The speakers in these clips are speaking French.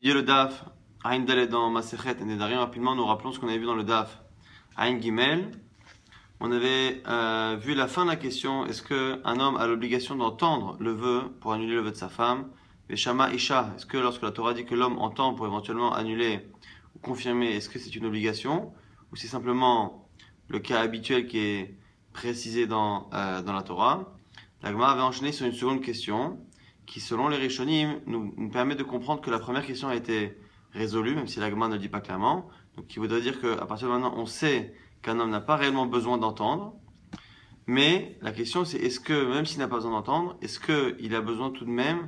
Il y a le Daf, Aïn Dalet dans Masechet et Nedarim. Rapidement, nous rappelons ce qu'on avait vu dans le Daf. Aïn Gimel, on avait vu la fin de la question. Est-ce qu'un homme a l'obligation d'entendre le vœu pour annuler le vœu de sa femme? Veshama Isha, est-ce que lorsque la Torah dit que l'homme entend pour éventuellement annuler ou confirmer, est-ce que c'est une obligation? Ou c'est simplement le cas habituel qui est précisé dans la Torah? La Gemara avait enchaîné sur une seconde question qui, selon les Rishonim, nous permet de comprendre que la première question a été résolue, même si la Gemara ne le dit pas clairement. Donc, qui voudrait dire qu'à partir de maintenant, on sait qu'un homme n'a pas réellement besoin d'entendre. Mais la question, c'est est-ce que, même s'il n'a pas besoin d'entendre, est-ce qu'il a besoin tout de même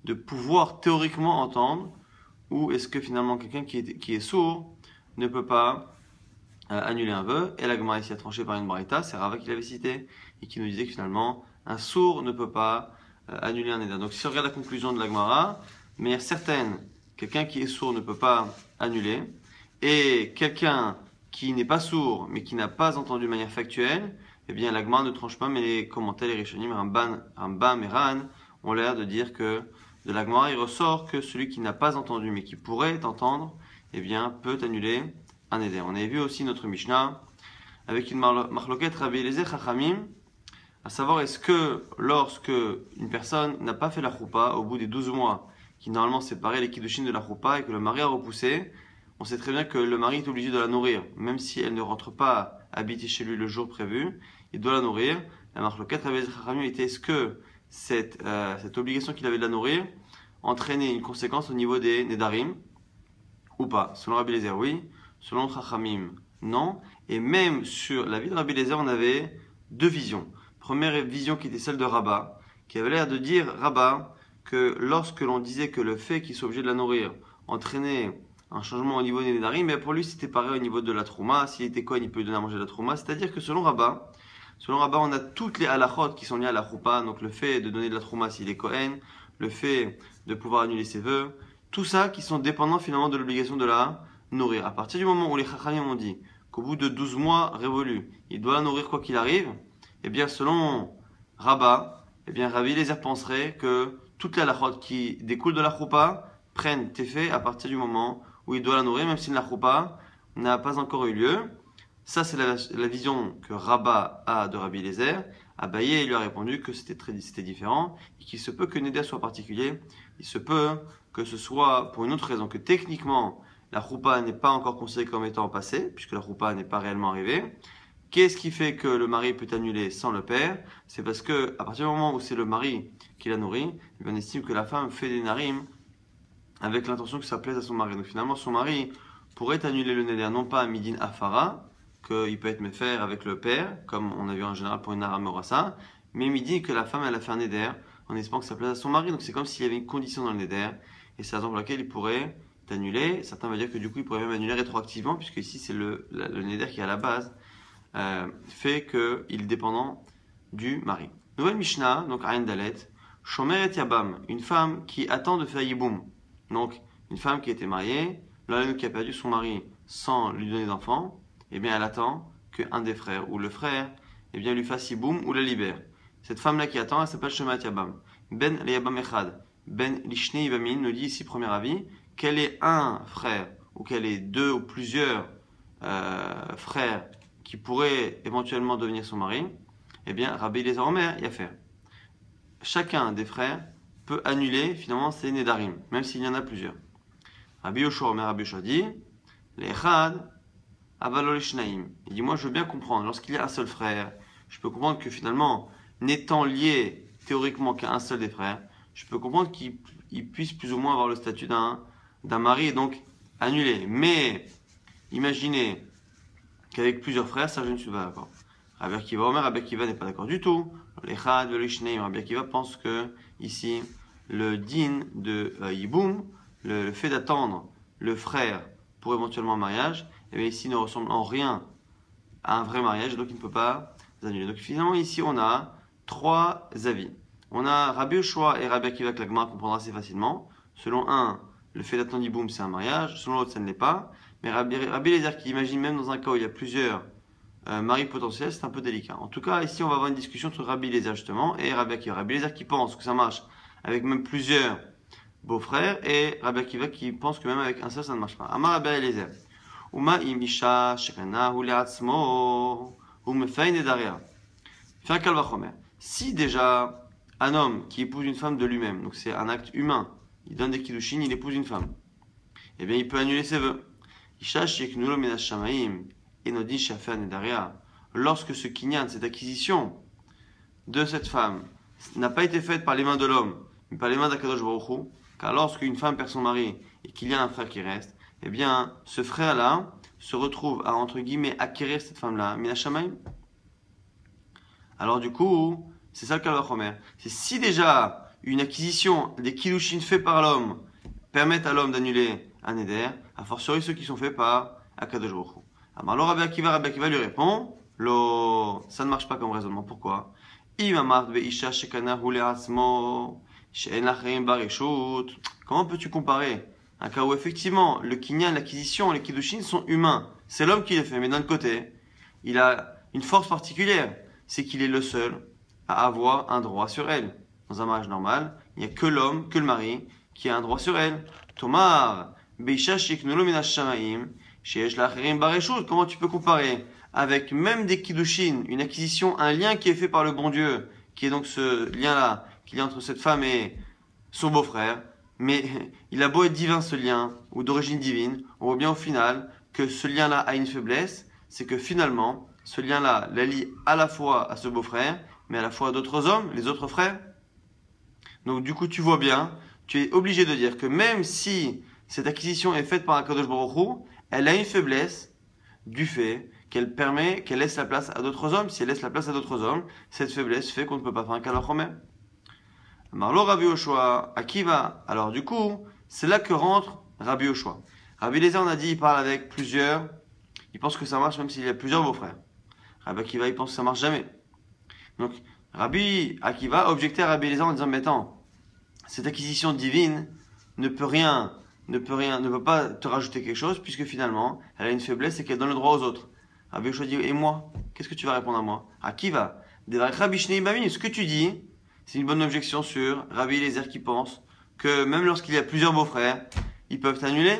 de pouvoir théoriquement entendre, ou est-ce que finalement quelqu'un qui est sourd ne peut pas annuler un vœu? Et la Gemara ici a tranché par une braïta, c'est Rava qui l'avait cité, et qui nous disait que finalement, un sourd ne peut pas annuler un éder. Donc si on regarde la conclusion de la Gemara, de manière certaine, quelqu'un qui est sourd ne peut pas annuler, et quelqu'un qui n'est pas sourd, mais qui n'a pas entendu de manière factuelle, eh bien la Gemara ne tranche pas, mais les commentaires, les Rishonim, Rambam et Ran, ont l'air de dire que de la Gemara, il ressort que celui qui n'a pas entendu, mais qui pourrait entendre, eh bien peut annuler un éder. On avait vu aussi notre Mishnah, avec une marloquette Rabbi Eliezer Chachamim, à savoir est-ce que lorsque une personne n'a pas fait la choupa au bout des 12 mois, qui normalement séparait les kiddushin de la choupa et que le mari a repoussé, on sait très bien que le mari est obligé de la nourrir, même si elle ne rentre pas habiter chez lui le jour prévu, il doit la nourrir. La marloquette Rabbi Eliezer Chachamim était est-ce que cette obligation qu'il avait de la nourrir entraînait une conséquence au niveau des nedarim ou pas? Selon Rabbi Eliezer, oui. Selon Chachamim, non. Et même sur la vie de Rabbi Eliezer, on avait deux visions. Première vision qui était celle de Rabat, qui avait l'air de dire, Rabat, que lorsque l'on disait que le fait qu'il soit obligé de la nourrir entraînait un changement au niveau des nedarim, mais pour lui c'était pareil au niveau de la trouma. S'il était Kohen, il peut lui donner à manger de la trouma. C'est-à-dire que selon Rabat, on a toutes les halachot qui sont liées à la choupa, donc le fait de donner de la trouma s'il est Kohen, le fait de pouvoir annuler ses vœux, tout ça qui sont dépendants finalement de l'obligation de la nourrir. À partir du moment où les chachamim ont dit qu'au bout de 12 mois révolus, il doit la nourrir quoi qu'il arrive, eh bien selon Rabat, eh bien Rabbi Eliezer penserait que toutes les halachot qui découlent de la choupa prennent effet à partir du moment où il doit la nourrir, même si la choupa n'a pas encore eu lieu. Ça, c'est la vision que Rabat a de Rabbi Eliezer. Abaye lui a répondu que c'était différent et qu'il se peut que Neder soit particulier. Il se peut que ce soit pour une autre raison, que techniquement, la choupa n'est pas encore considérée comme étant passée, puisque la choupa n'est pas réellement arrivée. Qu'est-ce qui fait que le mari peut annuler sans le père? C'est parce que à partir du moment où c'est le mari qui la nourrit, on estime que la femme fait des narim avec l'intention que ça plaise à son mari. Donc finalement, son mari pourrait annuler le neder, non pas à midin afara, qu'il peut être méfer avec le père, comme on a vu en général pour une nara morassa, mais midin que la femme elle a fait un neder en espérant que ça plaise à son mari. Donc c'est comme s'il y avait une condition dans le neder, et c'est la raison pour laquelle il pourrait annuler. Certains vont dire que du coup il pourrait même annuler rétroactivement, puisque ici c'est le neder qui à la base fait qu'il est dépendant du mari. Nouvelle Mishnah, donc Ayin Dalet, Shomer et Yabam, une femme qui attend de faire Yiboum. Donc une femme qui était mariée, l'homme qui a perdu son mari sans lui donner d'enfant, eh bien elle attend qu'un des frères ou le frère eh bien lui fasse Yiboum ou la libère. Cette femme-là qui attend, elle s'appelle Shomer et Yabam. Ben le Yabam Echad, Ben Lishne Yibamin nous dit ici, premier avis, qu'elle est un frère ou qu'elle est deux ou plusieurs frères qui pourraient éventuellement devenir son mari, eh bien Rabbi Eliezer Omer y a fait. Chacun des frères peut annuler finalement ses nedarim, même s'il y en a plusieurs. Rabbi Yoshua Omer, Rabbi Yoshua dit, l'echad avalo lishnaim. Il dit moi je veux bien comprendre, lorsqu'il y a un seul frère, je peux comprendre que finalement, n'étant lié théoriquement qu'à un seul des frères, je peux comprendre qu'il puisse plus ou moins avoir le statut d'un mari et donc annuler. Mais imaginez qu'avec plusieurs frères, ça je ne suis pas d'accord. Rabbi Akiva Omer, Rabbi Akiva n'est pas d'accord du tout. L'echad velo lishnaim, Rabbi Akiva pense que ici le din de Yiboum, le fait d'attendre le frère pour éventuellement un mariage, eh bien ici ne ressemble en rien à un vrai mariage, donc il ne peut pas annuler. Donc finalement ici on a trois avis. On a Rabbi Yoshua et Rabbi Akiva que la Gemara comprendra assez facilement. Selon un, le fait d'attendre Yiboum c'est un mariage, selon l'autre ça ne l'est pas. Mais Rabbi Eliezer qui imagine même dans un cas où il y a plusieurs maris potentiels, c'est un peu délicat. En tout cas ici on va avoir une discussion entre Rabbi Eliezer justement et Rabbi Akiva. Rabbi Eliezer qui pense que ça marche avec même plusieurs beau-frère, et Rabbi Akiva qui pense que même avec un seul ça ne marche pas. Amar Rabbi Eliezer. Uma imisha shekana hu le'atzmo hu mefein nedaria. Fait un kalvachomer. Si déjà un homme qui épouse une femme de lui-même, donc c'est un acte humain, il donne des kiddushin, il épouse une femme, eh bien il peut annuler ses vœux. Isha sheknulo minash shamaim enodi shafer nedaria. Lorsque ce kinyan, cette acquisition de cette femme, n'a pas été faite par les mains de l'homme, mais par les mains d'Akadosh Baruch Hu, car lorsqu'une femme perd son mari et qu'il y a un frère qui reste, eh bien, ce frère-là se retrouve à, entre guillemets, acquérir cette femme-là, Minashamaim. Alors du coup, c'est ça le cas de Chomer. C'est si déjà une acquisition des kiddushin faits par l'homme permettent à l'homme d'annuler un éder, a fortiori ceux qui sont faits par Akadosh Baruch Hu. Alors Rabbi Akiva lui répond, ça ne marche pas comme raisonnement. Pourquoi? Comment peux-tu comparer un cas où effectivement le kinyan, l'acquisition, les kiddushin sont humains? C'est l'homme qui les fait, mais d'un côté, il a une force particulière, c'est qu'il est le seul à avoir un droit sur elle. Dans un mariage normal, il n'y a que l'homme, que le mari, qui a un droit sur elle. Tomar, comment tu peux comparer avec même des kiddushin, une acquisition, un lien qui est fait par le bon Dieu, qui est donc ce lien-là, qu'il y a entre cette femme et son beau-frère, mais il a beau être divin ce lien, ou d'origine divine, on voit bien au final que ce lien-là a une faiblesse, c'est que finalement, ce lien-là la lie à la fois à ce beau-frère, mais à la fois à d'autres hommes, les autres frères. Donc du coup, tu vois bien, tu es obligé de dire que même si cette acquisition est faite par un Kadosh Baruch Hu, elle a une faiblesse du fait qu'elle permet, qu'elle laisse la place à d'autres hommes. Si elle laisse la place à d'autres hommes, cette faiblesse fait qu'on ne peut pas faire un Kalachomer. Marlo Rabbi Yoshua, Akiva. Alors du coup, c'est là que rentre Rabbi Yoshua. Rabbi Eliezer, on a dit, il parle avec plusieurs. Il pense que ça marche même s'il y a plusieurs beaux-frères. Rabbi Akiva, il pense que ça marche jamais. Donc, Rabbi Akiva objectait à Rabbi Eliezer en disant, mais attends, cette acquisition divine ne peut pas te rajouter quelque chose, puisque finalement, elle a une faiblesse et qu'elle donne le droit aux autres. Rabbi Yoshua dit, et moi? Qu'est-ce que tu vas répondre à moi? Akiva, ce que tu dis, c'est une bonne objection sur Rabbi Eliezer qui pense que même lorsqu'il y a plusieurs beaux-frères, ils peuvent annuler.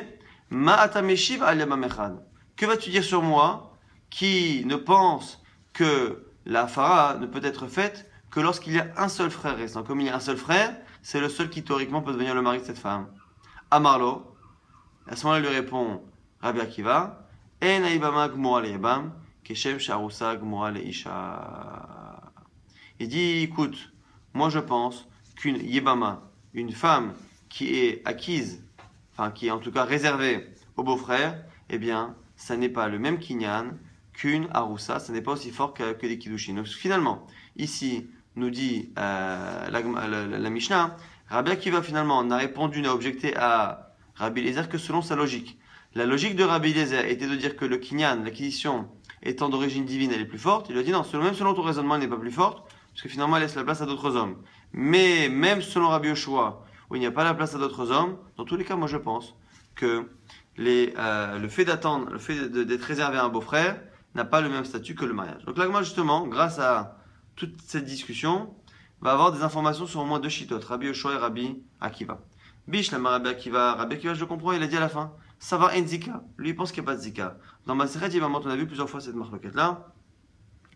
Ma'atameshiv al-yamamechad. Que vas-tu dire sur moi qui ne pense que la fara ne peut être faite que lorsqu'il y a un seul frère restant? Comme il y a un seul frère, c'est le seul qui théoriquement peut devenir le mari de cette femme. Amarlo. À ce moment-là, il lui répond Rabbi Akiva, En aibama gmora leibam, keshem sharusa gmora leisha. Il dit, écoute, moi je pense qu'une yebama, une femme qui est acquise, enfin qui est en tout cas réservée au beau-frère, eh bien, ça n'est pas le même kinyan qu'une arusa, ça n'est pas aussi fort que des kiddushin. Donc finalement, ici, nous dit la Mishnah, Rabbi Akiva finalement n'a répondu, n'a objecté à Rabbi Eliezer que selon sa logique. La logique de Rabbi Eliezer était de dire que le kinyan, l'acquisition, étant d'origine divine, elle est plus forte. Il a dit non, même selon ton raisonnement, elle n'est pas plus forte, parce que finalement, elle laisse la place à d'autres hommes. Mais même selon Rabbi Yoshua, où il n'y a pas la place à d'autres hommes, dans tous les cas, moi je pense que le fait d'attendre, le fait d'être réservé à un beau-frère, n'a pas le même statut que le mariage. Donc là, moi justement, grâce à toute cette discussion, va avoir des informations sur au moins deux chitotes, Rabbi Yoshua et Rabbi Akiva. Bish, la Rabbi Akiva, je le comprends, il a dit à la fin, ça va en zika. Lui, il pense qu'il n'y a pas de zika. Dans Masechet Yevamot, on a vu plusieurs fois cette marloquette-là.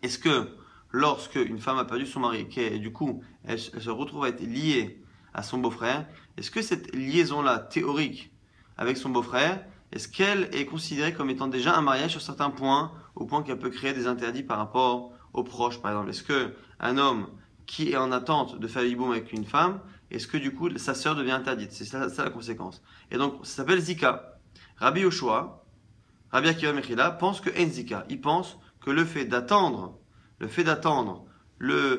Est-ce que, lorsque une femme a perdu son mari, et du coup, elle se retrouve à être liée à son beau-frère, est-ce que cette liaison-là, théorique, avec son beau-frère, est-ce qu'elle est considérée comme étant déjà un mariage sur certains points, au point qu'elle peut créer des interdits par rapport aux proches, par exemple? Est-ce que un homme qui est en attente de faire hiboum avec une femme, est-ce que du coup sa sœur devient interdite? C'est ça la conséquence. Et donc ça s'appelle zika. Rabbi Yoshua, Rabbi Akiva Mechila pense que en zika. Il pense que le fait d'attendre le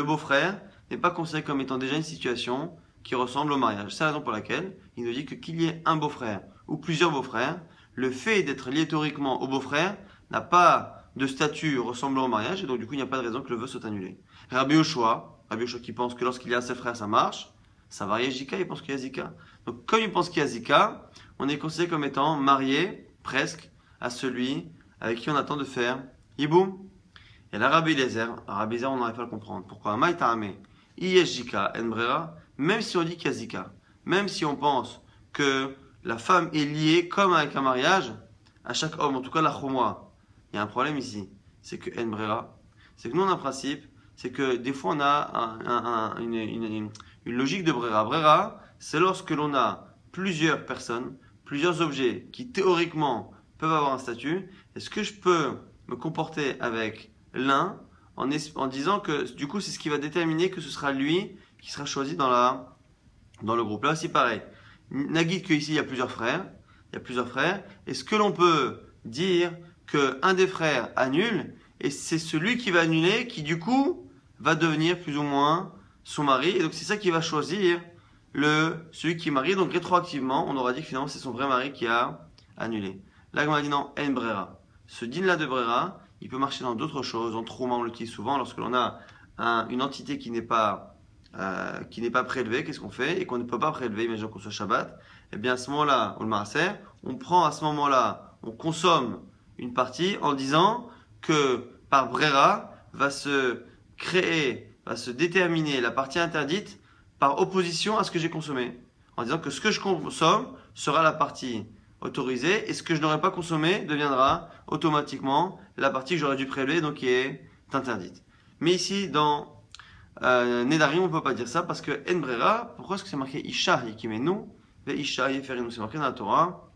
beau-frère n'est pas considéré comme étant déjà une situation qui ressemble au mariage. C'est la raison pour laquelle il nous dit que qu'il y ait un beau-frère ou plusieurs beaux-frères, le fait d'être lié théoriquement au beau-frère n'a pas de statut ressemblant au mariage, et donc du coup il n'y a pas de raison que le vœu soit annulé. Rabbi Yoshua qui pense que lorsqu'il y a un seul frère ça marche, ça varie Zika, il pense qu'il y a Zika. Donc comme il pense qu'il y a Zika, on est considéré comme étant marié presque à celui avec qui on attend de faire Yiboum. Et là Rabbi Eliezer, on n'arrive pas à le comprendre. Pourquoi? Maïtame, Zika en brera, même si on dit qu'il y a zika, même si on pense que la femme est liée comme avec un mariage à chaque homme, en tout cas la chouma, il y a un problème ici, c'est que en brera, c'est que nous on a un principe, c'est que des fois on a une logique de brera. Brera, c'est lorsque l'on a plusieurs personnes, plusieurs objets qui théoriquement peuvent avoir un statut. Est-ce que je peux me comporter avec l'un en disant que du coup c'est ce qui va déterminer que ce sera lui qui sera choisi dans le groupe. Là aussi pareil. Nagid que ici il y a plusieurs frères. Est-ce que l'on peut dire qu'un des frères annule et c'est celui qui va annuler qui du coup va devenir plus ou moins son mari et donc c'est ça qui va choisir celui qui marie. Donc rétroactivement on aura dit que finalement c'est son vrai mari qui a annulé. Là on a dit non, en brera. Ce din là de brera, il peut marcher dans d'autres choses. En trouma on l'utilise souvent lorsque l'on a une entité qui n'est pas prélevée. Qu'est-ce qu'on fait et qu'on ne peut pas prélever, imaginons qu'on soit Shabbat, et bien à ce moment-là, ou le Maaser, on prend à ce moment-là, on consomme une partie en disant que par brera va se déterminer la partie interdite par opposition à ce que j'ai consommé. En disant que ce que je consomme sera la partie autorisée et ce que je n'aurais pas consommé deviendra automatiquement la partie que j'aurais dû prélever, donc qui est interdite. Mais ici, dans Nedarim, on ne peut pas dire ça parce que En Brera, pourquoi est-ce que c'est marqué Isha Yikimenu ve Isha Yeferinu? C'est marqué dans la Torah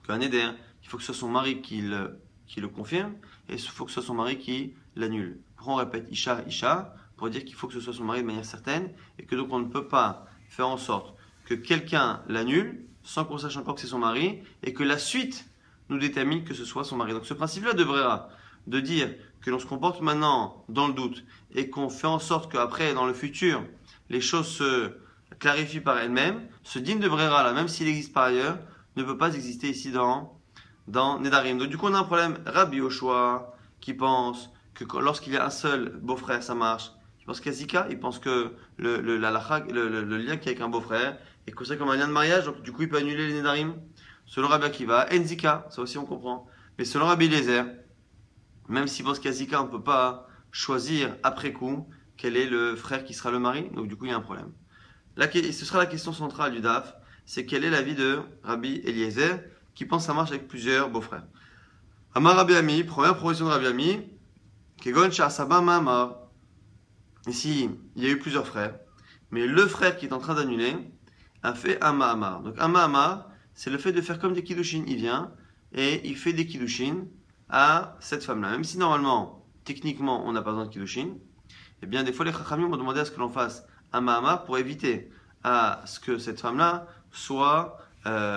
qu'un Neder, il faut que ce soit son mari qui le confirme et il faut que ce soit son mari qui l'annule. Pourquoi on répète Isha pour dire qu'il faut que ce soit son mari de manière certaine et que donc on ne peut pas faire en sorte que quelqu'un l'annule sans qu'on sache encore que c'est son mari et que la suite nous détermine que ce soit son mari. Donc ce principe-là de Brera, de dire que l'on se comporte maintenant dans le doute et qu'on fait en sorte qu'après, dans le futur, les choses se clarifient par elles-mêmes, ce din de Brera là, même s'il existe par ailleurs, ne peut pas exister ici dans Nedarim. Donc du coup on a un problème. Rabbi Yoshua qui pense que lorsqu'il y a un seul beau-frère ça marche. Il pense qu'il y a Zika, il pense que le lien qu'il y a avec un beau-frère est considéré comme un lien de mariage, donc du coup il peut annuler les Nedarim. Selon Rabbi Akiva, en Zika, ça aussi on comprend. Mais selon Rabbi Eliezer, même s'il pense qu'il y a Zika, on ne peut pas choisir après coup quel est le frère qui sera le mari, donc du coup il y a un problème. Ce sera la question centrale du DAF, c'est quel est l'avis de Rabbi Eliezer qui pense que ça marche avec plusieurs beaux-frères. Amar Rabbi Ami, première proposition de Rabbi Ami, Kegon Sha'asaba Ma'amar. Ici, il y a eu plusieurs frères, mais le frère qui est en train d'annuler a fait un Ma'amar. Donc un Ma'amar, c'est le fait de faire comme des Kiddushin. Il vient et il fait des Kiddushin à cette femme-là. Même si normalement, techniquement, on n'a pas besoin de Kiddushin, eh bien des fois les Chachamim ont demandé à ce que l'on fasse un Ma'amar pour éviter à ce que cette femme-là soit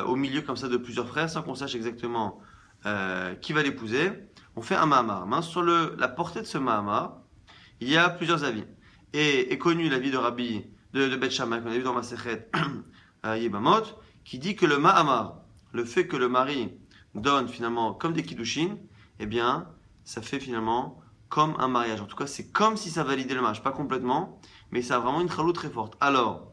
au milieu comme ça de plusieurs frères sans qu'on sache exactement qui va l'épouser. On fait un Ma'amar. Mais sur la portée de ce Ma'amar, il y a plusieurs avis. Et est connu l'avis de Rabbi de Beth Shammai qu'on a vu dans Masechet Yebamot, qui dit que le Ma'amar, le fait que le mari donne finalement comme des Kiddushin, eh bien, ça fait finalement comme un mariage. En tout cas, c'est comme si ça validait le mariage. Pas complètement, mais ça a vraiment une chaloute très forte. Alors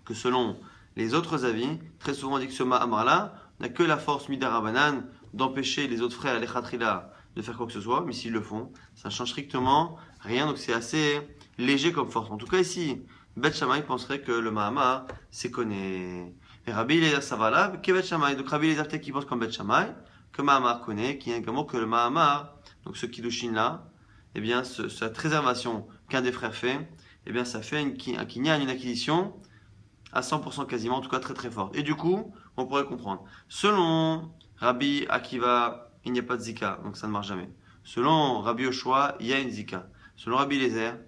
que selon les autres avis, très souvent on dit que ce Ma'amar-là n'a que la force Midarabanan d'empêcher les autres frères, les Khatrila, de faire quoi que ce soit, mais s'ils le font, ça ne change strictement rien, donc c'est assez léger comme force. En tout cas ici, Beth Shammai penserait que le Ma'amar, c'est connaît. Et Rabbi Eliezer ça va là, que Beth Shammai. Donc Rabbi Eliezer qui pense comme Beth Shammai, que Ma'amar connaît, qui est également que le Ma'amar, donc ce Kiddushin là, eh bien cette réservation qu'un des frères fait, eh bien ça fait une acquisition à 100% quasiment, en tout cas très très forte. Et du coup, on pourrait comprendre. Selon Rabbi Akiva, il n'y a pas de Zika, donc ça ne marche jamais. Selon Rabbi Yoshua, il y a une Zika. Selon Rabbi Eliezer,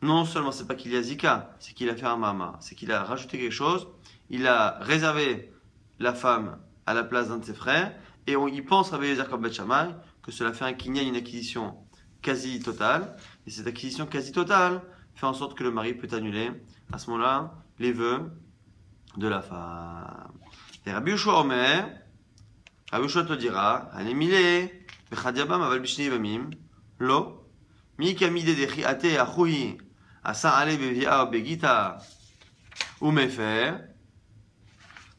non seulement c'est pas qu'il y a Zika, c'est qu'il a fait un Ma'amar, c'est qu'il a rajouté quelque chose, il a réservé la femme à la place d'un de ses frères, et il pense, Rabbi Eliezer comme Beth Shammai, que cela fait un kinyan, une acquisition quasi totale, et cette acquisition quasi totale fait en sorte que le mari peut annuler, à ce moment-là, les vœux de la femme. Et Rabbi Yoshua Omer, Rabbi Yoshua te dira, Anemile, Bechadiabam aval bishni vamim, lo, mi kamide de chiate achui, asa ale bevia begita, ou mefer.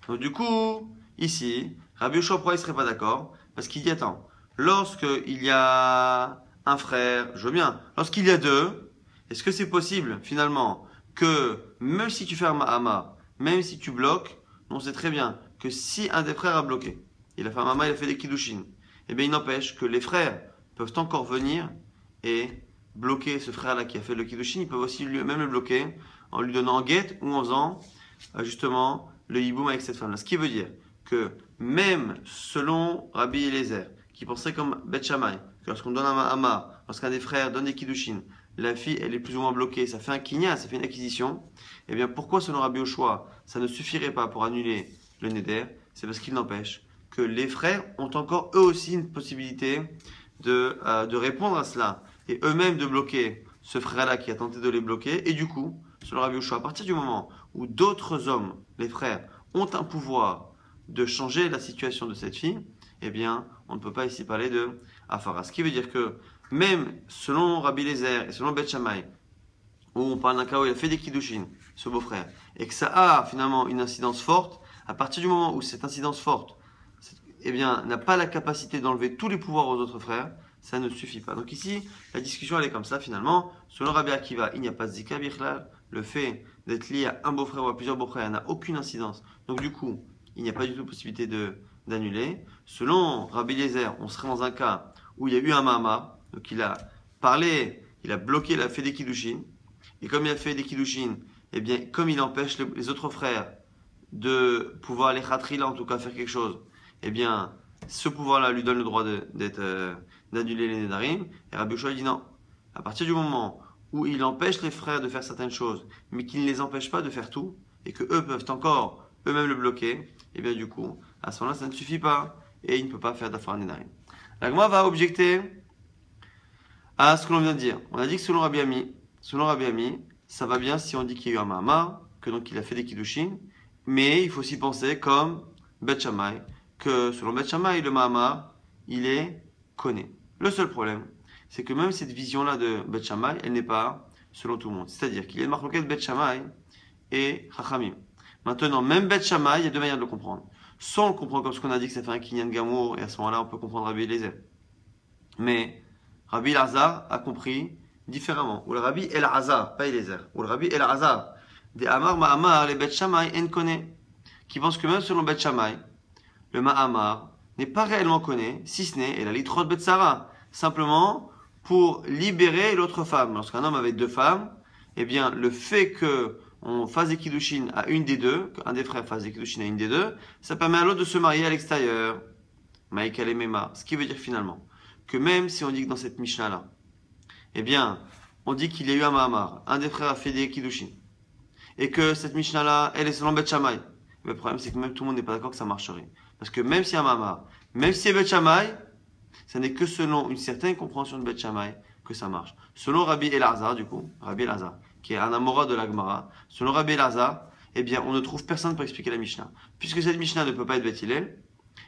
Donc du coup, ici, Rabbi Yoshua pourquoi il serait pas d'accord? Parce qu'il dit, attends, lorsqu'il y a un frère, je veux bien, lorsqu'il y a deux, est-ce que c'est possible, finalement, que même si tu fais un ma'ama, même si tu bloques, on sait très bien que si un des frères a bloqué, il a fait un ma'ama, il a fait des kiddushin, eh bien il n'empêche que les frères peuvent encore venir et bloquer ce frère-là qui a fait le kiddushin. Ils peuvent aussi lui-même le bloquer en lui donnant en guette ou en faisant justement le hiboum avec cette femme-là. Ce qui veut dire que même selon Rabbi Eliezer, qui pensait comme Bet Shammai, que lorsqu'on donne un ma'ama, lorsqu'un des frères donne des kiddushin, la fille elle est plus ou moins bloquée, ça fait un kinyan, ça fait une acquisition, eh bien pourquoi selon Rabbi Yoshua, ça ne suffirait pas pour annuler le neder? C'est parce qu'il n'empêche que les frères ont encore eux aussi une possibilité de répondre à cela et eux-mêmes de bloquer ce frère-là qui a tenté de les bloquer. Et du coup, selon Rabbi Yoshua, à partir du moment où d'autres hommes, les frères, ont un pouvoir de changer la situation de cette fille, eh bien, on ne peut pas ici parler de Afara. Ce qui veut dire que même selon Rabbi Eliezer et selon Bet Shammai, où on parle d'un cas où il a fait des kiddushin, ce beau-frère, et que ça a finalement une incidence forte, à partir du moment où cette incidence forte eh bien, n'a pas la capacité d'enlever tous les pouvoirs aux autres frères, ça ne suffit pas. Donc ici, la discussion elle est comme ça finalement. Selon Rabbi Akiva, il n'y a pas de zika bichlal. Le fait d'être lié à un beau-frère ou à plusieurs beaux-frères n'a aucune incidence. Donc du coup, il n'y a pas du tout possibilité d'annuler. Selon Rabbi Eliezer, on serait dans un cas où il y a eu un ma'ama, donc il a parlé, il a bloqué, il a fait des kiddushin. Et comme il a fait des kiddushin, eh bien, comme il empêche les autres frères de pouvoir les khatri là, en tout cas faire quelque chose, eh bien, ce pouvoir-là lui donne le droit d'annuler les Nédarim. Et Rabbi Yoshua dit non. À partir du moment où il empêche les frères de faire certaines choses, mais qu'il ne les empêche pas de faire tout, et que eux peuvent encore eux-mêmes le bloquer, et bien du coup, à ce moment-là, ça ne suffit pas, et il ne peut pas faire d'affaire Nédarim. La Gemara va objecter à ce que l'on vient de dire. On a dit que selon Rabbi Ami, ça va bien si on dit qu'il y a eu un Mahama, que donc il a fait des Kiddushin, mais il faut aussi penser comme Bet Shammai, que selon Bet Shammai, le Mahama, il est connu. Le seul problème, c'est que même cette vision-là de Bet Shammai, elle n'est pas selon tout le monde. C'est-à-dire qu'il y a une marloquette Bet Shammai et Chachamim. Maintenant, même Bet Shammai, il y a deux manières de le comprendre. Soit on le comprend comme ce qu'on a dit que ça fait un Kinyan Gamour, et à ce moment-là, on peut comprendre Rabbi Eliezer. Mais Rabbi Elazar a compris différemment. Ou le Rabbi Elazar, pas Eliezer. Ou le Rabbi Elazar, des Amar Ma'amar, les Bet Shammai, en connaît. Qui pense que même selon Bet Shammai, le Ma'amar n'est pas réellement connu, si ce n'est, et la litrot Betsara, simplement pour libérer l'autre femme. Lorsqu'un homme avait deux femmes, eh bien, le fait que on fasse des kiddushin à une des deux, qu'un des frères fasse des kiddushin à une des deux, ça permet à l'autre de se marier à l'extérieur. Maïkal et Mema. Ce qui veut dire finalement que même si on dit que dans cette Mishnah-là, eh bien, on dit qu'il y a eu un Mahamar, un des frères a fait des kiddushin, et que cette Mishnah-là, elle est selon Bet Shammai. Mais le problème, c'est que même tout le monde n'est pas d'accord que ça marcherait. Parce que même s'il y a un Mahamar, même si c'est Bet Shammai, ça n'est que selon une certaine compréhension de Bet Shammai que ça marche. Selon Rabbi Elazar, du coup, Rabbi Elazar, qui est un Amora de la Gemara, selon Rabbi Elazar, eh bien, on ne trouve personne pour expliquer la Mishnah. Puisque cette Mishnah ne peut pas être Bet Hillel,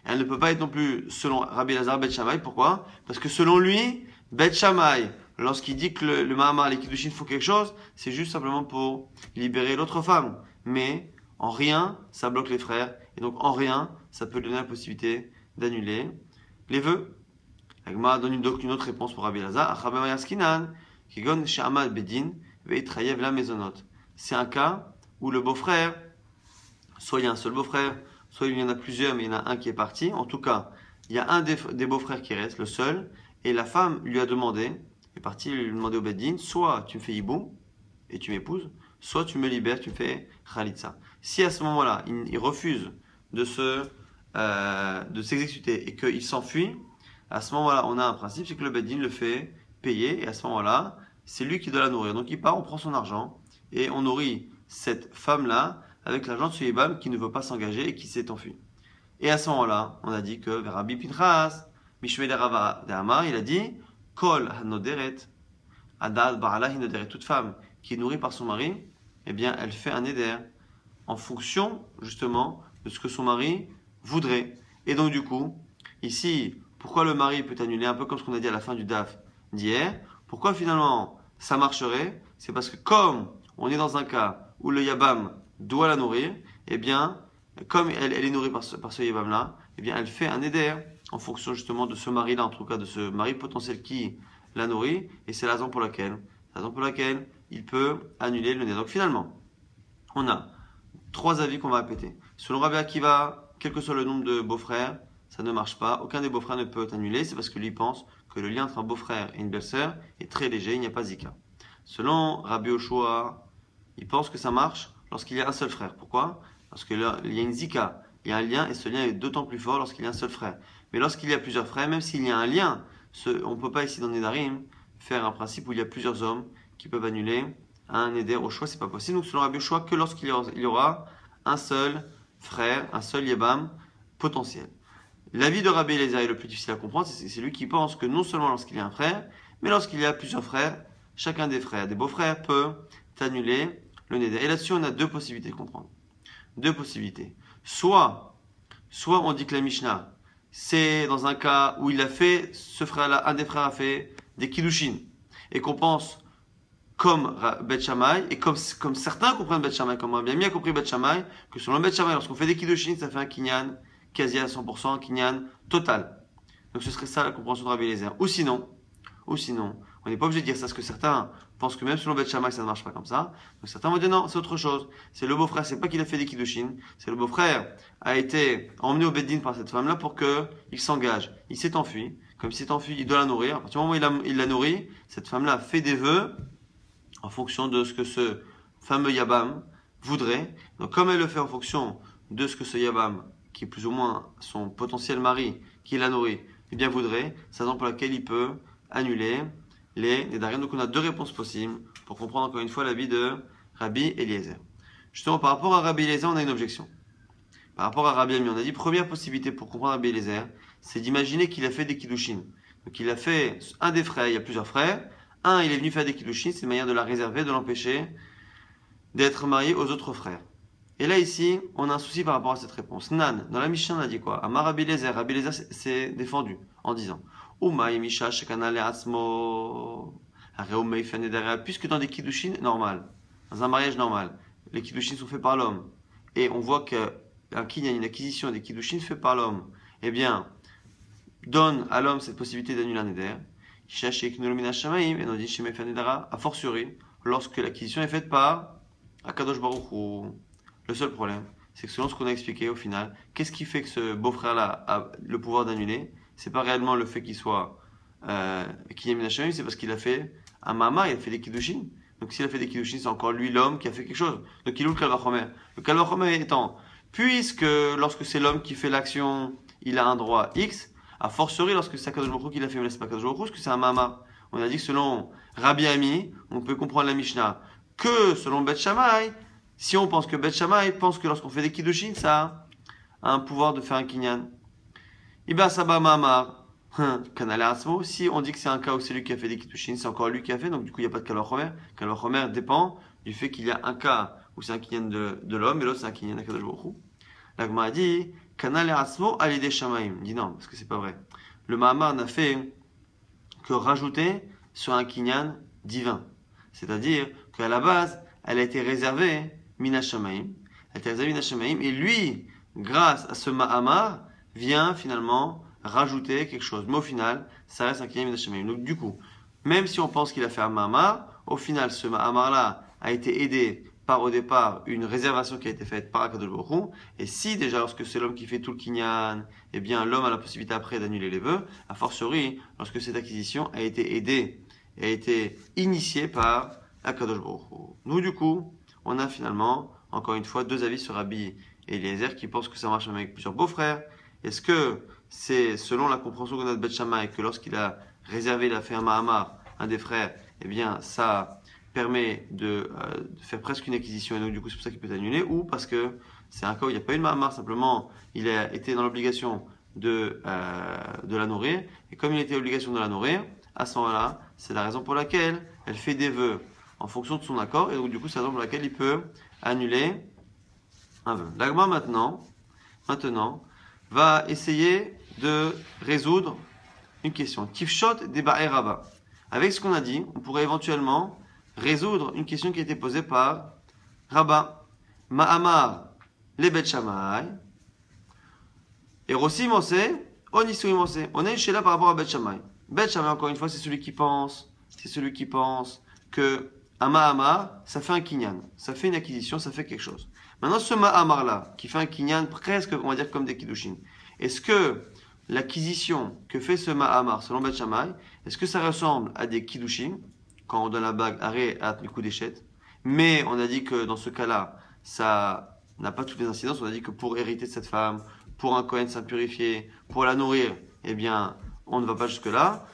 elle ne peut pas être non plus selon Rabbi Elazar Bet Shammai. Pourquoi? Parce que selon lui, Bet Shammai, lorsqu'il dit que le Mahamar, les Kiddushin font quelque chose, c'est juste simplement pour libérer l'autre femme. Mais en rien, ça bloque les frères. Et donc en rien, ça peut donner la possibilité d'annuler les vœux. La Gemara donne donc une autre réponse pour Rabbi Elazar. C'est un cas où le beau-frère, soit il y a un seul beau-frère, soit il y en a plusieurs, mais il y en a un qui est parti. En tout cas, il y a un des beaux-frères qui reste, le seul, et la femme lui a demandé, est partie lui demander au Beddin, soit tu me fais hiboum et tu m'épouses, soit tu me libères, tu me fais khalitsa. Si à ce moment-là, il refuse de s'exécuter et qu'il s'enfuit, à ce moment-là, on a un principe, c'est que le Beddin le fait payer, et à ce moment-là, c'est lui qui doit la nourrir. Donc il part, on prend son argent, et on nourrit cette femme-là avec l'argent de ce Yébam qui ne veut pas s'engager et qui s'est enfui. Et à ce moment-là, on a dit que Rabbi Pinchas, Mishmei Rava de Amar, il a dit Kol hanoderet, Adad Ba'ala hinoderet, toute femme qui est nourrie par son mari, eh bien, elle fait un éder en fonction, justement, de ce que son mari voudrait. Et donc, du coup, ici, pourquoi le mari peut annuler, un peu comme ce qu'on a dit à la fin du DAF d'hier, pourquoi finalement ça marcherait? C'est parce que comme on est dans un cas où le Yabam doit la nourrir, eh bien, comme elle est nourrie par ce Yabam-là, eh bien, elle fait un éder en fonction justement de ce mari-là, en tout cas de ce mari potentiel qui la nourrit, et c'est la raison pour laquelle il peut annuler le neder. Donc finalement, on a 3 avis qu'on va répéter. Selon Rabbi Akiva, quel que soit le nombre de beaux-frères, ça ne marche pas. Aucun des beaux-frères ne peut annuler. C'est parce que lui pense que le lien entre un beau-frère et une belle-sœur est très léger, il n'y a pas zika. Selon Rabbi Oshua, il pense que ça marche lorsqu'il y a un seul frère. Pourquoi? Parce qu'il y a une zika, il y a un lien et ce lien est d'autant plus fort lorsqu'il y a un seul frère. Mais lorsqu'il y a plusieurs frères, même s'il y a un lien, on ne peut pas ici dans Nedarim faire un principe où il y a plusieurs hommes qui peuvent annuler un neder au choix, c'est pas possible. Donc selon Rabbi Oshua, que lorsqu'il y aura un seul frère, un seul yébam potentiel. L'avis de Rabbi Eliezer est le plus difficile à comprendre, c'est lui qui pense que non seulement lorsqu'il y a un frère, mais lorsqu'il y a plusieurs frères, chacun des frères, des beaux-frères, peut annuler le neder. Et là-dessus, on a 2 possibilités de comprendre. 2 possibilités. Soit on dit que la Mishnah, c'est dans un cas où il a fait, ce frère-là, un des frères a fait des kiddushin, et qu'on pense comme Bet Shammai, et comme certains comprennent Bet Shammai, comme Rabbi Ami a compris Bet Shammai, que selon Bet Shammai, lorsqu'on fait des kiddushin, ça fait un kinyan quasi à 100%, un kinyan total. Donc ce serait ça la compréhension de Rabbi Eliezer. Ou sinon, on n'est pas obligé de dire ça, parce que certains pensent que même selon Bet Shammai, ça ne marche pas comme ça. Donc certains vont dire non, c'est autre chose. C'est le beau-frère, c'est pas qu'il a fait des kiddushin, c'est le beau-frère a été emmené au Beddin par cette femme-là pour qu'il s'engage. Il s'est enfui. Comme il s'est enfui, il doit la nourrir. À partir du moment où il la nourrit, cette femme-là a fait des vœux en fonction de ce que ce fameux Yabam voudrait. Donc comme elle le fait en fonction de ce que ce Yabam, qui est plus ou moins son potentiel mari, qui la nourrit, eh bien voudrait, c'est la raison pour laquelle il peut annuler les Nedarim. Donc on a 2 réponses possibles pour comprendre encore une fois l'avis de Rabbi Eliezer. Justement, par rapport à Rabbi Eliezer, on a une objection. Par rapport à Rabbi Ami, on a dit première possibilité pour comprendre Rabbi Eliezer, c'est d'imaginer qu'il a fait des kiddushin. Donc il a fait un des frères, il y a plusieurs frères. Un, il est venu faire des kiddushin, c'est une manière de la réserver, de l'empêcher d'être marié aux autres frères. Et là ici, on a un souci par rapport à cette réponse. Nan, dans la Mishnah, on a dit quoi? Amar Rabbi Eliezer. Rabbi Eliezer s'est défendu en disant Misha shekana le'atzmo. Puisque dans des kiddushin normal, dans un mariage normal, les kiddushin sont faits par l'homme, et on voit qu'un kinyan, une acquisition des kiddushin fait par l'homme, eh bien, donne à l'homme cette possibilité d'annuler un neder. A fortiori, lorsque l'acquisition est faite par Akadosh Baruch Hu. Le seul problème, c'est que selon ce qu'on a expliqué au final, qu'est-ce qui fait que ce beau-frère-là a le pouvoir d'annuler? C'est pas réellement le fait qu'il soit Kinyamin Hashem, c'est parce qu'il a fait un mama, il a fait des kiddushin. Donc s'il a fait des kiddushin, c'est encore lui l'homme qui a fait quelque chose. Donc il ouvre le kalvachomer. Le kalvachomer étant, puisque lorsque c'est l'homme qui fait l'action, il a un droit X, a fortiori lorsque c'est Akadosh Baruch Hu qui l'a fait, mais c'est pas Akadosh Baruch Hu, parce que c'est un mama. On a dit que selon Rabbi Ami, on peut comprendre la Mishnah que selon Bet Shammai, si on pense que Bet Shammai pense que lorsqu'on fait des kiddushin, ça a un pouvoir de faire un kinyan. Iba Saba Mamar, Kanale Asmo, si on dit que c'est un cas où c'est lui qui a fait des kiddushin, c'est encore lui qui a fait, donc du coup il n'y a pas de Kalvachomer. Kalvachomer dépend du fait qu'il y a un cas où c'est un kinyan de l'homme et l'autre c'est un kinyan d'Akadosh Baruch Hu. La Gemara dit Kanale Asmo Alide Shamaim. Il dit non, parce que c'est pas vrai. Le Mahamar n'a fait que rajouter sur un kinyan divin. C'est-à-dire qu'à la base, elle a été réservée Mina Shamaim. Elle a été réservée Mina Shamaim. Et lui, grâce à ce Mahamar, vient finalement rajouter quelque chose. Mais au final, ça reste un kinyan Mina Shamaim. Donc du coup, même si on pense qu'il a fait un Mahamar, au final, ce Mahamar-là a été aidé par au départ une réservation qui a été faite par Akadosh Baruch Hu. Et si déjà lorsque c'est l'homme qui fait tout le kinyan, eh bien l'homme a la possibilité après d'annuler les vœux, a fortiori lorsque cette acquisition a été aidée, a été initiée par Akadosh Baruch Hu. Nous du coup, on a finalement encore une fois 2 avis sur Rabbi Eliezer qui pense que ça marche même avec plusieurs beaux-frères. Est-ce que c'est selon la compréhension qu'on a de Bet Shammai que lorsqu'il a réservé, il a fait un Mahamar, un des frères, eh bien ça permet de faire presque une acquisition et donc du coup c'est pour ça qu'il peut annuler, ou parce que c'est un cas où il n'y a pas eu de Mahamar, simplement il a été dans l'obligation de la nourrir, et comme il était l'obligation de la nourrir, à ce moment-là, c'est la raison pour laquelle elle fait des vœux en fonction de son accord, et donc du coup c'est la raison pour laquelle il peut annuler un vœu. L'agma maintenant va essayer de résoudre une question. Tifshot Deba'e Rabba. Avec ce qu'on a dit, on pourrait éventuellement résoudre une question qui a été posée par Rabba. Ma'amar le Bet Shammai. Et Rossi Mosé, Onisui Mosé. On a une chéla par rapport à Bet Shammai. Bet Shammai, encore une fois, c'est celui qui pense que un Mahamar, ça fait un kinyan. Ça fait une acquisition, ça fait quelque chose. Maintenant, ce Mahamar-là, qui fait un kinyan presque, on va dire, comme des kiddushin, est-ce que l'acquisition que fait ce Mahamar, selon Beth Shammai, est-ce que ça ressemble à des kiddushin, quand on donne la bague, arrêt à Mikou d'échette, mais on a dit que dans ce cas-là, ça n'a pas toutes les incidences. On a dit que pour hériter de cette femme, pour un Kohen s'impurifier, pour la nourrir, eh bien, on ne va pas jusque-là.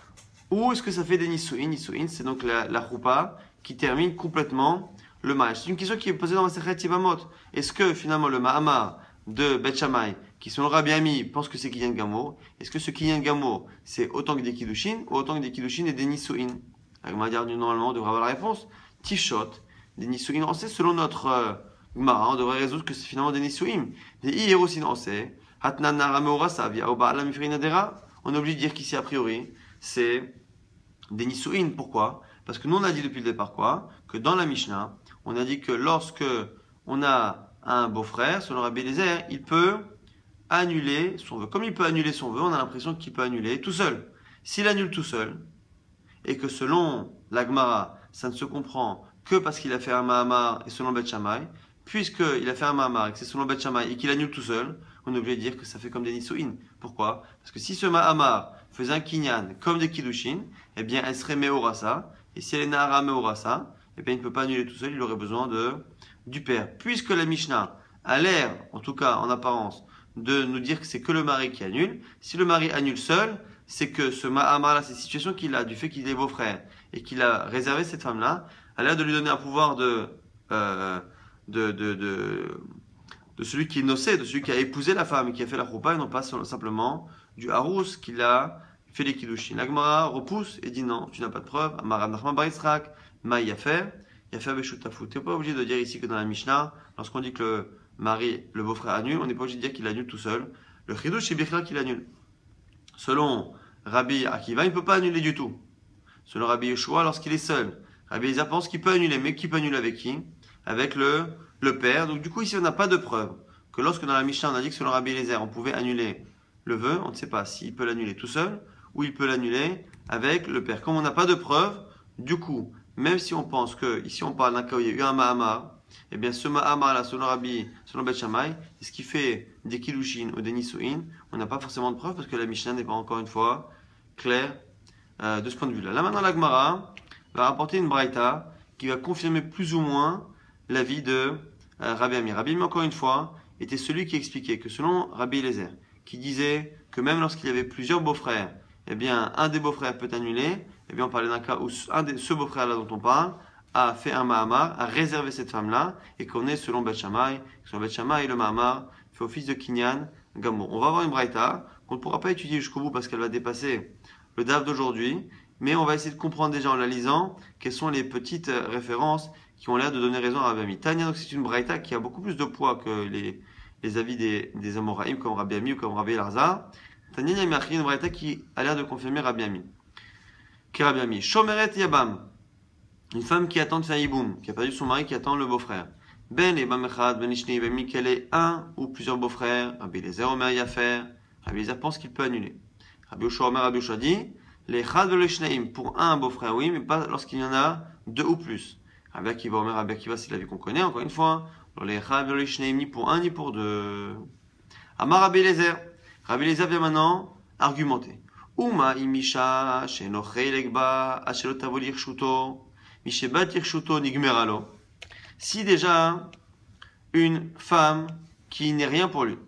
Ou est-ce que ça fait des Nisuin? Nisuin, c'est donc la choupa qui termine complètement le mariage. C'est une question qui est posée dans la Masechet Yevamot. Est-ce que finalement le Mahamar de Beth Shammai, qui selon Rabbi Ami pense que c'est Kinyan Gamour, est-ce que ce Kinyan Gamour c'est autant que des Kiddushin ou autant que des Kiddushin et des Nisuin? On va dire normalement, on devrait avoir la réponse. Tifshot, des Nisuin, on sait selon notre Gemara, on devrait résoudre que c'est finalement des Nisuim. Des Iyerosin, on sait. Hatnan Narameora Savia, Oba Alam Ifrinadera. On est obligé de dire qu'ici, a priori, c'est des Nisuin. Pourquoi? Parce que nous, on a dit depuis le départ quoi? Que dans la Mishnah, on a dit que lorsque on a un beau-frère, selon Rabbi Eliezer, il peut annuler son vœu. Comme il peut annuler son vœu, on a l'impression qu'il peut annuler tout seul. S'il annule tout seul, et que selon la Gemara, ça ne se comprend que parce qu'il a fait un Mahamar et selon Beth Shammai, puisqu'il a fait un Mahamar et que c'est selon Beth Shammai et qu'il annule tout seul, on est obligé de dire que ça fait comme des Nisuin. Pourquoi? Parce que si ce Mahamar faisait un Kinyan comme des Kiddushin, eh bien elle serait Meorasa, et si elle est Nahara Meorasa, eh bien il ne peut pas annuler tout seul, il aurait besoin du père. Puisque la Mishnah a l'air, en tout cas en apparence, de nous dire que c'est que le mari qui annule, si le mari annule seul, c'est que ce Mahamar-là, cette situation qu'il a, du fait qu'il est beau-frère, et qu'il a réservé cette femme-là, a l'air de lui donner un pouvoir de celui qui est nocé, de celui qui a épousé la femme et qui a fait la choupa, et non pas simplement du harous qu'il a fait les kiddushin. La Gemara repousse et dit non, tu n'as pas de preuve. Amar Nachman bar Yitzhak, ma yafer beshutafut. Tu n'es pas obligé de dire ici que dans la Mishnah, lorsqu'on dit que le mari, le beau-frère annule, on n'est pas obligé de dire qu'il annule tout seul. Le chidush, c'est Bichla qu'il annule. Selon Rabbi Akiva, il ne peut pas annuler du tout. Selon Rabbi Yeshua, lorsqu'il est seul, Rabbi Eliezer pense qu'il peut annuler, mais qui peut annuler avec qui? Avec le père. Donc du coup, ici, on n'a pas de preuve que lorsque dans la Mishnah, on a dit que selon Rabbi Eliezer, on pouvait annuler le vœu, on ne sait pas s'il peut l'annuler tout seul ou il peut l'annuler avec le père. Comme on n'a pas de preuve, du coup, même si on pense que ici on parle d'un cas où il y a eu un Mahamar, eh bien ce Mahamar-là, selon Beth Shammai, est-ce qui fait des Kiddushin ou des Nisuin? On n'a pas forcément de preuve parce que la Mishnah n'est pas encore une fois claire de ce point de vue-là. Là maintenant, la Gemara va rapporter une braïta qui va confirmer plus ou moins l'avis de Rabbi Ami. Rabbi Ami, encore une fois, était celui qui expliquait que selon Rabbi Eliezer, qui disait que même lorsqu'il y avait plusieurs beaux-frères, eh bien, un des beaux-frères peut annuler. Eh bien, on parlait d'un cas où ce beau-frère-là dont on parle a fait un Mahamar, a réservé cette femme-là, et qu'on est selon Beth Shammai. Selon Beth Shammai, le Mahamar fait office de Kinyan Gamour. On va avoir une braïta qu'on ne pourra pas étudier jusqu'au bout parce qu'elle va dépasser le DAF d'aujourd'hui, mais on va essayer de comprendre déjà en la lisant quelles sont les petites références qui ont l'air de donner raison à Rabbi Ami. Tania, donc c'est une braïta qui a beaucoup plus de poids que les avis des Amoraïm comme Rabbi Ami ou comme Rabbi Elazar. Tania Yamiachri, une braïta qui a l'air de confirmer Rabbi Ami. Qui est Rabbi Ami? Shomeret Yabam, une femme qui attend de faire Yiboum, qui a perdu son mari, qui attend le beau-frère. Ben et Bamechad, Ben Ishni, Ben Mikel est un ou plusieurs beaux-frères. Rabbi Eliezer Omer Yafer. Rabbi Eliezer pense qu'il peut annuler. Rabbi Yoshua Omer, Rabbi Yoshua dit les Chad le Shneim, pour un beau-frère, oui, mais pas lorsqu'il y en a deux ou plus. Rabbi Akiva Omer, Rabbi Akiva, c'est la vie qu'on connaît, encore une fois. Les Chad le Shneim, ni pour un ni pour deux. Amar Rabbi Eliezer. Rabbi Eliezer vient maintenant argumenter. Uma imisha shenochei legba ashelo tavol yirshuto mishebat yirshuto nigmeralo. Si déjà une femme qui n'est rien pour lui,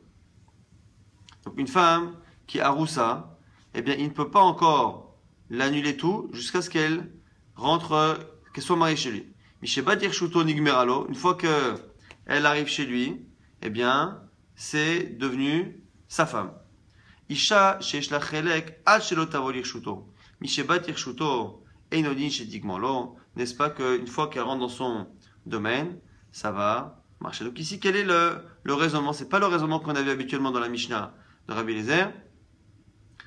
donc une femme qui a roussa, eh bien il ne peut pas encore l'annuler tout jusqu'à ce qu'elle rentre, qu'elle soit mariée chez lui. Mishebat yirshuto nigmeralo. Une fois que elle arrive chez lui, eh bien c'est devenu sa femme. Isha shesh la chelek ad shelo tavol yirshuto. Mishebat yirshuto einodin shedigman lo. N'est-ce pas qu'une fois qu'elle rentre dans son domaine, ça va marcher. Donc ici, quel est le raisonnement? C'est pas le raisonnement qu'on avait habituellement dans la Mishnah de Rabbi Eliezer.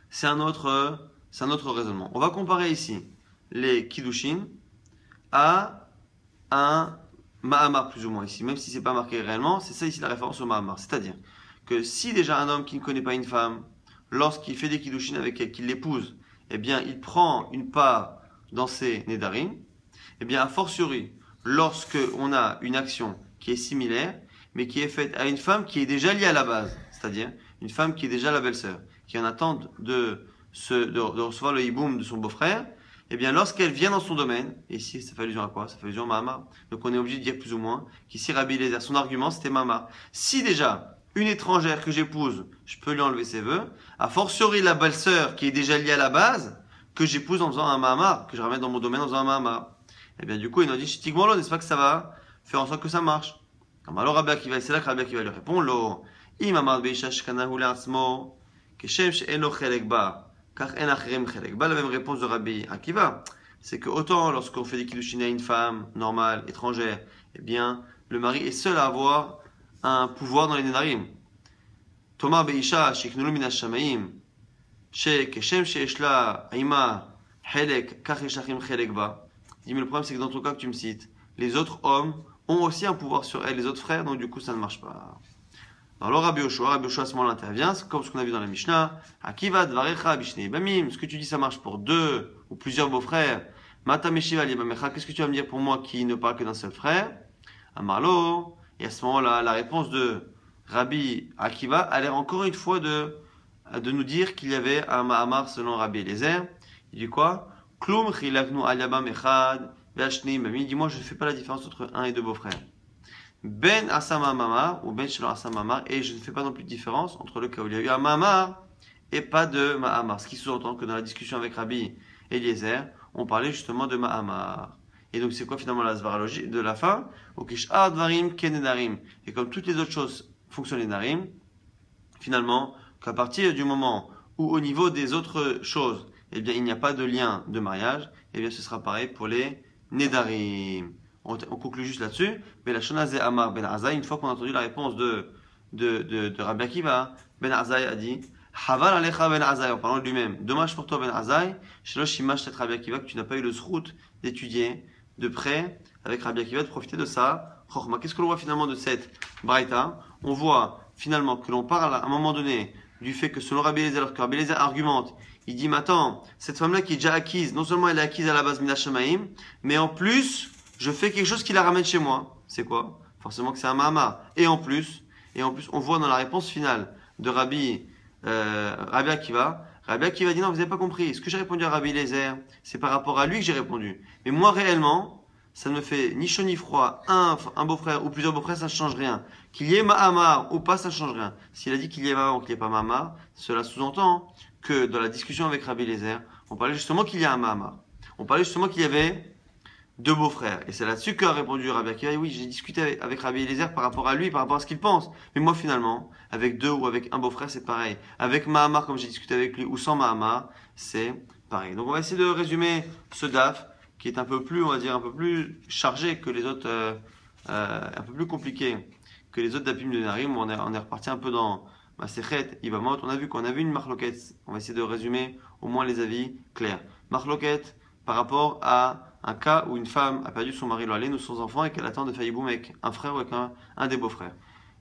C'est un autre raisonnement. On va comparer ici les Kiddushin à un Mahamar plus ou moins ici, même si c'est pas marqué réellement. C'est ça ici la référence au Mahamar. C'est-à-dire que si déjà un homme qui ne connaît pas une femme, lorsqu'il fait des Kiddushin avec elle, qu'il l'épouse, eh bien il prend une part dans ses Nedarim, eh bien a fortiori, lorsque on a une action qui est similaire, mais qui est faite à une femme qui est déjà liée à la base, c'est-à-dire une femme qui est déjà la belle-sœur, qui est en attente de recevoir le hiboum de son beau-frère, eh bien, lorsqu'elle vient dans son domaine, et ici, ça fait allusion à quoi? Ça fait allusion à Mahamar. Donc, on est obligé de dire plus ou moins qu'ici, Rabbi Eliezer, son argument, c'était Mahamar. Si déjà, une étrangère que j'épouse, je peux lui enlever ses vœux, a fortiori la belle-sœur qui est déjà liée à la base, que j'épouse en faisant un Mahamar, que je ramène dans mon domaine en faisant un Mahamar. Eh bien, du coup, il nous dit, Chitigmolo, n'est-ce pas que ça va faire en sorte que ça marche? Alors, Rabbi Akiva, c'est là que Rabbi Akiva lui répond, Lo, imamar beisha shkanahu le'atzmo, keshem she'eno chelek ba. Car en achrim chelek ba, la même réponse de Rabbi Akiva, c'est que autant lorsqu'on fait des kiddushin à une femme normale, étrangère, eh bien, le mari est seul à avoir un pouvoir dans les nedarim. Tomar beisha sheknulu min hashamaim, keshem she'eshla ima chelek, kach yeshachim chelek ba. Il dit, mais le problème c'est que dans ton cas que tu me cites, les autres hommes ont aussi un pouvoir sur elle, les autres frères, donc du coup ça ne marche pas. Alors Rabbi Yoshua à ce moment-là intervient, c'est comme ce qu'on a vu dans la Mishnah. Akiva dvarecha bishnei bamim. Ce que tu dis, ça marche pour deux ou plusieurs beaux-frères. Mata meshiva libamecha. Qu'est-ce que tu vas me dire pour moi qui ne parle que d'un seul frère? Amarlo. Et à ce moment-là, la réponse de Rabbi Akiva a l'air encore une fois de nous dire qu'il y avait un Mahamar selon Rabbi Eliezer. Il dit quoi? Klum chilaknu alabam echad ve'ashnei bamim. Il dit, moi je ne fais pas la différence entre un et deux beaux-frères. Ben Asama Mamar ou Ben Shelo Asama Mamar, et je ne fais pas non plus de différence entre le cas où il y a eu un Mamar et pas de Mahamar. Ce qui sous-entend que dans la discussion avec Rabbi Eliezer, on parlait justement de Mahamar. Et donc c'est quoi finalement la svaralogie de la fin? Okishar Dvarim Kenedarim. Et comme toutes les autres choses fonctionnent les Narim, finalement, qu'à partir du moment où au niveau des autres choses, eh bien il n'y a pas de lien de mariage, eh bien ce sera pareil pour les Nedarim. On conclut juste là-dessus. Mais la Shonazé Amar Ben Azaï, une fois qu'on a entendu la réponse de Rabbi Akiva, Ben Azaï a dit Haval Alecha Ben Azaï, en parlant de lui-même. Dommage pour toi Ben Azaï, Shelosh Shimash Tet Rabbi Akiva, que tu n'as pas eu le srout d'étudier de près avec Rabbi Akiva, de profiter de ça. Qu'est-ce que l'on voit finalement de cette Braïta? On voit finalement que l'on parle à un moment donné du fait que selon Rabbi Eliezer, alors que Rabbi Eliezer argumente, il dit mais attends, cette femme-là qui est déjà acquise, non seulement elle est acquise à la base Mina Shamaim, mais en plus, je fais quelque chose qui la ramène chez moi. C'est quoi? Forcément que c'est un Mahamar. Et en plus, on voit dans la réponse finale de Rabbi Akiva, Rabbi Akiva dit non, vous n'avez pas compris. Ce que j'ai répondu à Rabbi Eliezer, c'est par rapport à lui que j'ai répondu. Mais moi, réellement, ça ne me fait ni chaud ni froid. Un beau-frère ou plusieurs beaux-frères, ça ne change rien. Qu'il y ait Mahamar ou pas, ça ne change rien. S'il a dit qu'il y ait Mahamar ou qu'il n'y ait pas Mahamar, cela sous-entend que dans la discussion avec Rabbi Eliezer, on parlait justement qu'il y a un Mahamar. On parlait justement qu'il y avait deux beaux-frères. Et c'est là-dessus qu'a répondu Rabbi Akiva. Oui, j'ai discuté avec Rabbi Eliezer par rapport à lui, par rapport à ce qu'il pense. Mais moi, finalement, avec deux ou avec un beau-frère, c'est pareil. Avec Mahamar, comme j'ai discuté avec lui, ou sans Mahamar, c'est pareil. Donc, on va essayer de résumer ce DAF, qui est un peu plus, on va dire, un peu plus chargé que les autres, un peu plus compliqué que les autres dapim de Narim. On est reparti un peu dans Masechet, Ibamot. On a vu une marloquette. On va essayer de résumer au moins les avis clairs. Marloquette par rapport à un cas où une femme a perdu son mari Loalén ou son enfant et qu'elle attend de faire Yiboum avec un frère ou avec un des beaux-frères.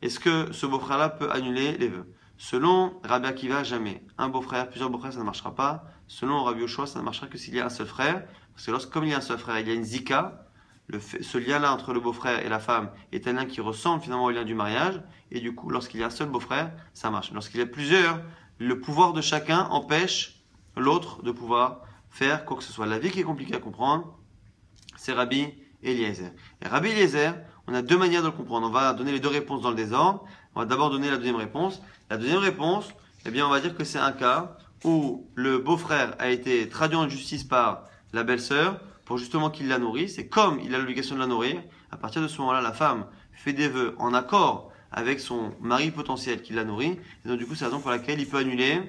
Est-ce que ce beau-frère-là peut annuler les vœux? Selon Rabbi Akiva, jamais. Un beau-frère, plusieurs beaux-frères, ça ne marchera pas. Selon Rabbi Yoshua, ça ne marchera que s'il y a un seul frère. Parce que comme il y a un seul frère, il y a une zika. Ce lien-là entre le beau-frère et la femme est un lien qui ressemble finalement au lien du mariage. Et du coup, lorsqu'il y a un seul beau-frère, ça marche. Lorsqu'il y a plusieurs, le pouvoir de chacun empêche l'autre de pouvoir faire quoi que ce soit. La vie qui est compliquée à comprendre, c'est Rabbi Eliezer. Et Rabbi Eliezer, on a deux manières de le comprendre. On va donner les deux réponses dans le désordre. On va d'abord donner la deuxième réponse. La deuxième réponse, eh bien, on va dire que c'est un cas où le beau-frère a été traduit en justice par la belle-sœur pour justement qu'il la nourrisse. Et comme il a l'obligation de la nourrir, à partir de ce moment-là, la femme fait des vœux en accord avec son mari potentiel qui la nourrit. Et donc, du coup, c'est la raison pour laquelle il peut annuler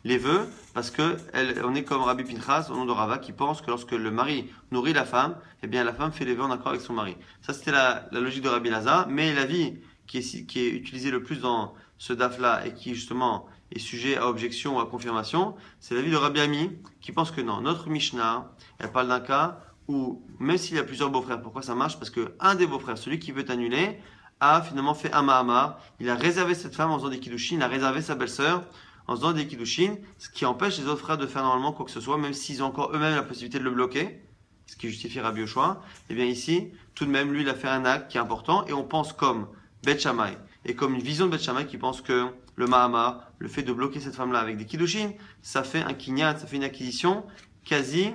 les vœux, parce que on est comme Rabbi Pinchas au nom de Rava qui pense que lorsque le mari nourrit la femme, eh bien la femme fait les vœux en accord avec son mari. Ça c'était la logique de Rabbi Lazar, mais l'avis qui est utilisé le plus dans ce daf-là et qui justement est sujet à objection ou à confirmation, c'est l'avis de Rabbi Ami qui pense que non, notre Mishnah, elle parle d'un cas où même s'il y a plusieurs beaux-frères, pourquoi ça marche? Parce que un des beaux-frères, celui qui veut annuler, a finalement fait un Mahamar, il a réservé cette femme en faisant des kiddushin, il a réservé sa belle-sœur en faisant des kiddushin, ce qui empêche les autres frères de faire normalement quoi que ce soit, même s'ils ont encore eux-mêmes la possibilité de le bloquer. ce qui justifie Rabbi Yoshua. Et bien ici, tout de même, lui, il a fait un acte qui est important et on pense comme Bet Shammai et comme une vision de Bet Shammai qui pense que le Mahamar, le fait de bloquer cette femme-là avec des kiddushin, ça fait un kinyan, ça fait une acquisition quasi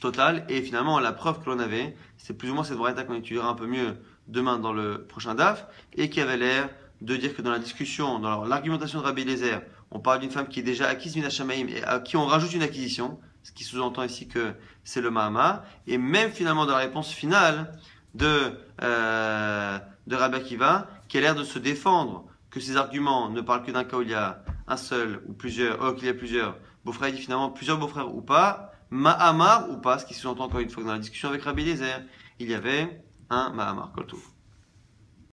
totale. Et finalement, la preuve que l'on avait, c'est plus ou moins cette braïta qu'on étudiera un peu mieux demain dans le prochain DAF et qui avait l'air de dire que dans la discussion, dans l'argumentation de Rabbi Eliezer, on parle d'une femme qui est déjà acquise Mina Shamaim et à qui on rajoute une acquisition, ce qui sous-entend ici que c'est le Mahamar. Et même finalement dans la réponse finale de Rabbi Akiva, qui a l'air de se défendre que ces arguments ne parlent que d'un cas où il y a un seul ou plusieurs, qu'il y a plusieurs beaux-frères, il dit finalement plusieurs beaux-frères ou pas, Mahamar ou pas, ce qui sous-entend encore une fois que dans la discussion avec Rabbi Eliezer, il y avait un Mahamar. Kol Tov.